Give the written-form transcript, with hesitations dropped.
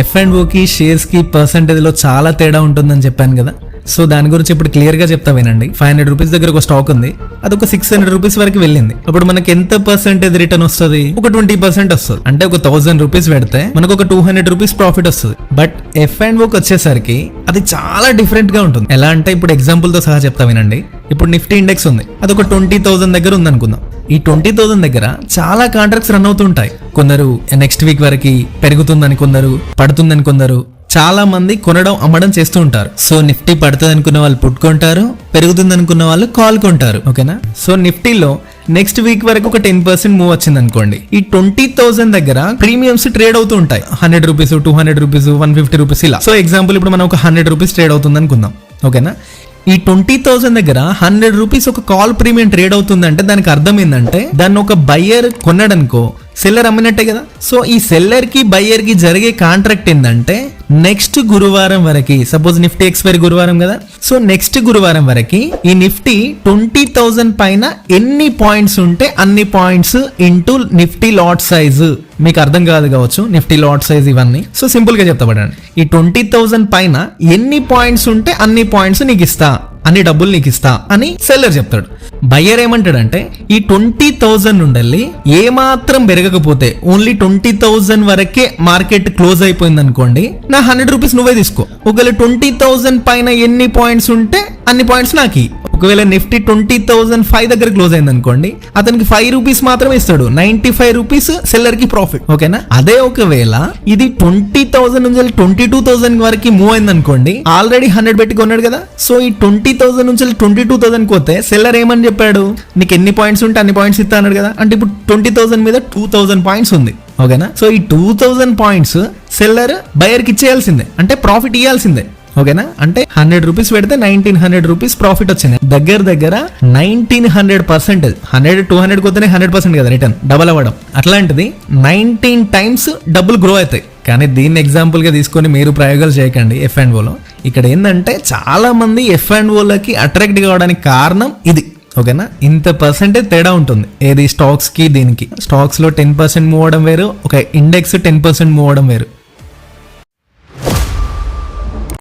F&Oకి షేర్స్కి పర్సెంటేజ్లో చాలా తేడా ఉంటుందని చెప్పాను కదా. సో దాని గురించి ఇప్పుడు క్లియర్గా చెప్తా వినండి. 500 రూపీస్ దగ్గర ఒక స్టాక్ ఉంది, అది ఒక 600 రూపీస్ వరకు వెళ్ళింది. అప్పుడు మనకి ఎంత పర్సెంటేజ్ రిటర్న్ వస్తుంది? ఒక 20% వస్తుంది. అంటే ఒక 1000 రూపీస్ పెడితే మనకు ఒక 200 రూపీస్ ప్రాఫిట్ వస్తుంది. బట్ F&Oకి వచ్చేసరికి అది చాలా డిఫరెంట్ గా ఉంటుంది. ఎలా అంటే ఇప్పుడు ఎగ్జాంపుల్ తో సహా చెప్తా వినండి. ఇప్పుడు నిఫ్టీ ఇండెక్స్ ఉంది, అది ఒక 20,000 దగ్గర ఉంది అనుకుందాం. ఈ 20,000 దగ్గర చాలా కాంట్రాక్ట్స్ రన్ అవుతుంటాయి. కొందరు నెక్స్ట్ వీక్ వరకు పెరుగుతుందని, కొందరు పడుతుందని, కొందరు చాలా మంది కొనడం అమ్మడం చేస్తూ ఉంటారు. సో నిఫ్టీ పడుతుంది అనుకున్న వాళ్ళు పుట్ కొంటారు, పెరుగుతుంది అనుకున్న వాళ్ళు కాల్ కొంటారు. ఓకేనా? సో నిఫ్టీలో నెక్స్ట్ వీక్ వరకు ఒక 10% మూవ్ వచ్చింది అనుకోండి. ఈ 20,000 దగ్గర ప్రీమియమ్స్ ట్రేడ్ అవుతూ ఉంటాయి. 100 రూపీస్, 200 రూపీస్, 150 రూపీస్ ఇలా. సో ఎగ్జాంపుల్ ఇప్పుడు మనం ఒక 100 రూపీస్ ట్రేడ్ అవుతుంది అనుకుందాం. ఓకేనా? ఈ 20,000 దగ్గర 100 రూపీస్ ఒక కాల్ ప్రీమియం ట్రేడ్ అవుతుందంటే దానికి అర్థం ఏంటంటే దాన్ని ఒక బయ్యర్ కొన్నాడనుకో, సెల్లర్ అమ్మినట్టే కదా. సో ఈ సెల్లర్ కి బయ్యర్ కి జరిగే కాంట్రాక్ట్ ఏంటంటే నెక్స్ట్ గురువారం వరకు, సపోజ్ నిఫ్టీ ఎక్స్పైరీ గురువారం కదా, సో నెక్స్ట్ గురువారం వరకు ఈ నిఫ్టీ 20,000 పైన ఎన్ని పాయింట్స్ ఉంటే అన్ని points into Nifty lot size. మీకు అర్థం కాదు కావచ్చు నిఫ్టీ లాట్ సైజ్ ఇవన్నీ. సో సింపుల్ గా చెప్తా పడండి. ఈ 20,000 పైన ఎన్ని పాయింట్స్ ఉంటే అన్ని పాయింట్స్ నీకు ఇస్తా, అన్ని డబ్బులు నీకు ఇస్తా అని సెల్లర్ చెప్తాడు. బయ్యర్ ఏమంటాడంటే ఈ 20,000 నుండి ఏమాత్రం పెరగకపోతే, ఓన్లీ 20,000 వరకే మార్కెట్ క్లోజ్ అయిపోయింది అనుకోండి, నా 100 రూపీస్ నువ్వే తీసుకో. ఒకవేళ 20,000 పైన ఎన్ని పాయింట్స్ ఉంటే అన్ని పాయింట్స్ నాకు. ఒకవేళ నిఫ్టీ 20,005 దగ్గర క్లోజ్ అయింది అనుకోండి, అతనికి 5 రూపీస్ మాత్రమే ఇస్తాడు. 95 రూపీస్ సెల్లర్ కి ప్రాఫిట్. ఓకేనా? అదే ఒకవేళ ఇది 20,000 నుంచి 22,000 వరకు మూవ్ అయింది అనుకోండి, ఆల్రెడీ 100 పెట్టి కొన్నాడు కదా. సో ఈ 20,000 నుంచి 22,000 పోతే సెల్లర్ ఏమని చెప్పాడు? నీకు ఎన్ని పాయింట్స్ ఉంటే అన్ని పాయింట్స్ ఇస్తా అన్నాడు కదా. అంటే ఇప్పుడు 20,000 మీద 2,000 పాయింట్స్ ఉంది. ఓకేనా? సో ఈ 2,000 పాయింట్స్ సెల్లర్ బయర్కి ఇచ్చేయాల్సిందే, అంటే ప్రాఫిట్ ఇవ్వాల్సిందే. ఓకేనా? అంటే 100 రూపీస్ పెడితే 1900 రూపీస్ ప్రాఫిట్ వచ్చింది. దగ్గర 1900%. 100 200 కొత్తనే 100% కదా రిటర్న్, డబల్ అవ్వడం. అట్లాంటిది 19 టైమ్స్ డబ్బులు గ్రో అవుతాయి. కానీ దీన్ని ఎగ్జాంపుల్ గా తీసుకొని మీరు ప్రయోగాలు చేయకండి F&Oలో. ఇక్కడ ఏంటంటే చాలా మంది F&Oలకి అట్రాక్ట్ కావడానికి కారణం ఇది. ఓకేనా? ఇంత పర్సెంటేజ్ తేడా ఉంటుంది. ఏది స్టాక్స్ కి దీనికి. స్టాక్స్ లో 10% మూవ్ అవడం వేరు, ఒక ఇండెక్స్ 10% మూవ్ అవడం వేరు.